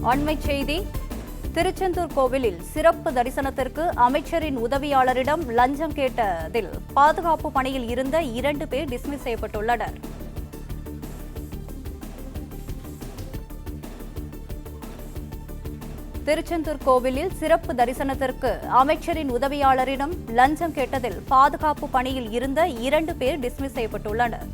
அண்மைச் செய்தி. திருச்செந்தூர் கோவிலில் சிறப்பு தரிசனத்திற்கு அமைச்சரின் உதவியாளரிடம் லஞ்சம் கேட்டதில் பாதுகாப்பு பணியில் இருந்த 2 பேர் டிஸ்மிஸ் செய்யப்பட்டுள்ளனர். திருச்செந்தூர் கோவிலில் சிறப்பு தரிசனத்திற்கு அமைச்சரின் உதவியாளரிடம் லஞ்சம் கேட்டதில் பாதுகாப்பு பணியில் இருந்த 2 பேர் டிஸ்மிஸ் செய்யப்பட்டுள்ளனர்.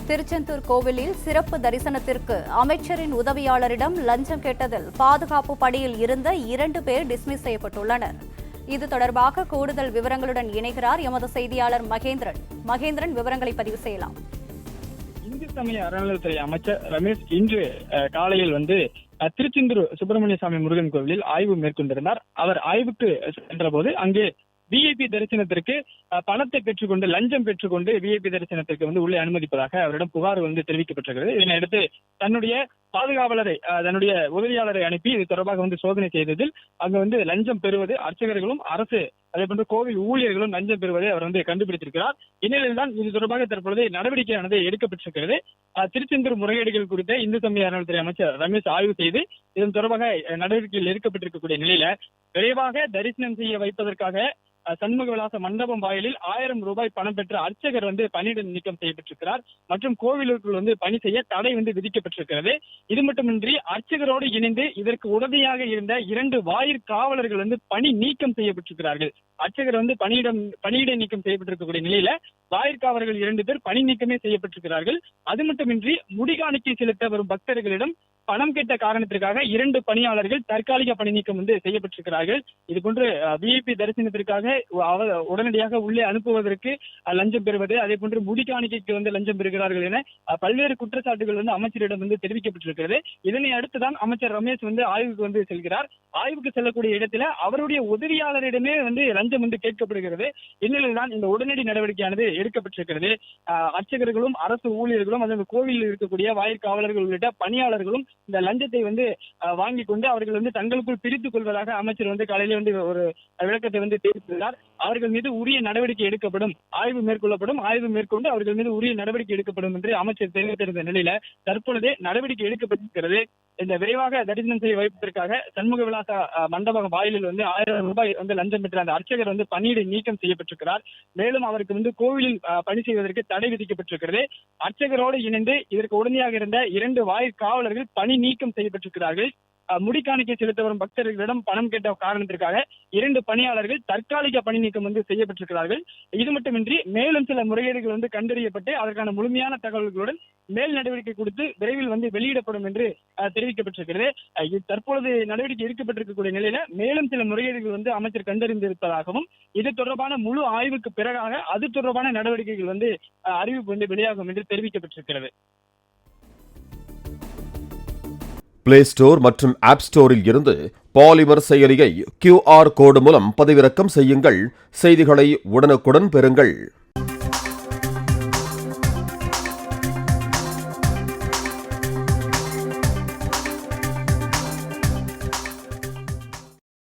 திருச்செந்தூர் கோவிலில் சிறப்பு தரிசனத்திற்கு அமைச்சரின் உதவியாளரிடம் லஞ்சம் கேட்டதில் பாதுகாப்பு பணியில் இருந்த 2 பேர் டிஸ்மிஸ் செய்யப்பட்டுள்ளனர். இது தொடர்பாக கூடுதல் விவரங்களுடன் இணைகிறார் எமது செய்தியாளர் மகேந்திரன். விவரங்களை பதிவு செய்யலாம். இந்து சமய அறநிலையத்துறை அமைச்சர் ரமேஷ் இன்று காலையில் திருச்செந்தூர் சுப்பிரமணிய சாமி முருகன் கோவிலில் ஆய்வு மேற்கொண்டிருந்தார். அவர் ஆய்வுக்கு சென்றபோது அங்கே விஐபி தரிசனத்திற்கு பணத்தை பெற்றுக்கொண்டு லஞ்சம் பெற்றுக்கொண்டு விஐபி தரிசனத்திற்கு உள்ளே அனுமதிப்பதாக அவரிடம் புகார் தெரிவிக்கப்பட்டிருக்கிறது. இதனையடுத்து தன்னுடைய பாதுகாவலரை தன்னுடைய உதவியாளரை அனுப்பி இது தொடர்பாக சோதனை செய்ததில் அங்கு லஞ்சம் பெறுவது அர்ச்சகர்களும் அரசு அதே போன்று கோவில் ஊழியர்களும் லஞ்சம் பெறுவதை அவர் கண்டுபிடித்திருக்கிறார். இந்நிலையில்தான் இது தொடர்பாக தற்பொழுது நடவடிக்கையானது எடுக்கப்பட்டிருக்கிறது. திருச்செந்தூர் முறைகேடுகள் குறித்த இந்து சமய அறநிலையத்துறை அமைச்சர் ரமேஷ் ஆய்வு செய்து இதன் தொடர்பாக நடவடிக்கைகள் எடுக்கப்பட்டிருக்கக்கூடிய நிலையில விரைவாக தரிசனம் செய்ய வைப்பதற்காக சண்முக விலாச மண்டபம் வாயிலில் 1000 ரூபாய் பணம் பெற்ற அர்ச்சகர் பணியிட நீக்கம் செய்யப்பட்டிருக்கிறார். மற்றும் கோவிலுக்குள் பணி செய்ய தடை விதிக்கப்பட்டிருக்கிறது. இது மட்டுமின்றி அர்ச்சகரோடு இணைந்து இதற்கு உதவியாக இருந்த 2 வாயிற்காவலர்கள் பணி நீக்கம் செய்யப்பட்டிருக்கிறார்கள். அர்ச்சகர் பணியிட நீக்கம் செய்யப்பட்டிருக்கக்கூடிய நிலையில வாயிற்காவலர்கள் 2 பேர் பணி நீக்கமே செய்யப்பட்டிருக்கிறார்கள். அது மட்டுமின்றி முடிகாணிக்கை செலுத்த வரும் பக்தர்களிடம் பணம் கேட்ட காரணத்திற்காக 2 பணியாளர்கள் தற்காலிக பணி நீக்கம் செய்யப்பட்டிருக்கிறார்கள். இதுபோன்று விஐபி தரிசனத்திற்காக உடனடியாக உள்ளே அனுப்புவதற்கு லஞ்சம் பெறுவது, அதே போன்று முடிகாணிக்கைக்கு லஞ்சம் பெறுகிறார்கள் என பல்வேறு குற்றச்சாட்டுகள் அமைச்சரிடம் தெரிவிக்கப்பட்டிருக்கிறது. இதனை அடுத்துதான் அமைச்சர் ரமேஷ் ஆய்வுக்கு செல்கிறார். ஆய்வுக்கு செல்லக்கூடிய இடத்துல அவருடைய உதவியாளரிடமே லஞ்சம் கேட்கப்படுகிறது. இந்நிலையில்தான் இந்த உடனடி நடவடிக்கையானது எடுக்கப்பட்டிருக்கிறது. அர்ச்சகர்களும் அரசு ஊழியர்களும் அதன் கோவிலில் இருக்கக்கூடிய வாயிற்காவலர்கள் உள்ளிட்ட பணியாளர்களும் இந்த லஞ்சத்தை வாங்கி கொண்டு அவர்கள் தங்களுக்குள் பிரித்துக் கொள்வதாக அமைச்சர் காலையில ஒரு விளக்கத்தை தெரிவித்துள்ளார். அவர்கள் மீது உரிய நடவடிக்கை எடுக்கப்படும், ஆய்வு மேற்கொள்ளப்படும், ஆய்வு மேற்கொண்டு அவர்கள் மீது உரிய நடவடிக்கை எடுக்கப்படும் என்று அமைச்சர் தெரிவித்திருந்த நிலையில தற்பொழுதே நடவடிக்கை எடுக்கப்பட்டிருக்கிறது. இந்த விரைவாக தரிசனம் செய்ய வைப்பதற்காக சண்முக விலாச மண்டப வாயிலில் 1000 ரூபாய் லஞ்சம் பெற்ற அந்த அர்ச்சகர் பணியிடை நீக்கம் செய்யப்பட்டிருக்கிறார். மேலும் அவருக்கு கோவிலில் பணி செய்வதற்கு தடை விதிக்கப்பட்டிருக்கிறது. அர்ச்சகரோடு இணைந்து இதற்கு உடனடியாக இருந்த 2 வாயிற்காவலர்கள் பணி நீக்கம் செய்யப்பட்டிருக்கிறார்கள். முடிக்காணிக்கை செலுத்த வரும் பக்தர்களிடம் பணம் கேட்ட காரணத்திற்காக 2 பணியாளர்கள் தற்காலிக பணி நீக்கம் செய்யப்பட்டிருக்கிறார்கள். இது மட்டுமின்றி மேலும் சில முறைகேடுகள் கண்டறியப்பட்டு அதற்கான முழுமையான தகவல்களுடன் மேல் நடவடிக்கை கொடுத்து விரைவில் வெளியிடப்படும் என்று தெரிவிக்கப்பட்டிருக்கிறது. தற்பொழுது நடவடிக்கை எடுக்கப்பட்டிருக்கக்கூடிய நிலையில மேலும் சில முறைகேடுகள் அமைச்சர் கண்டறிந்திருப்பதாகவும் இது தொடர்பான முழு ஆய்வுக்கு பிறகாக அது தொடர்பான நடவடிக்கைகள் அறிவிப்பு வெளியாகும் என்று தெரிவிக்கப்பட்டிருக்கிறது. பிளே ஸ்டோர் மற்றும் ஆப் ஸ்டோரில் இருந்து பாலிமர் செயலியை QR கோடு மூலம் பதிவிறக்கம் செய்யுங்கள். செய்திகளை உடனுக்குடன் பெறுங்கள்.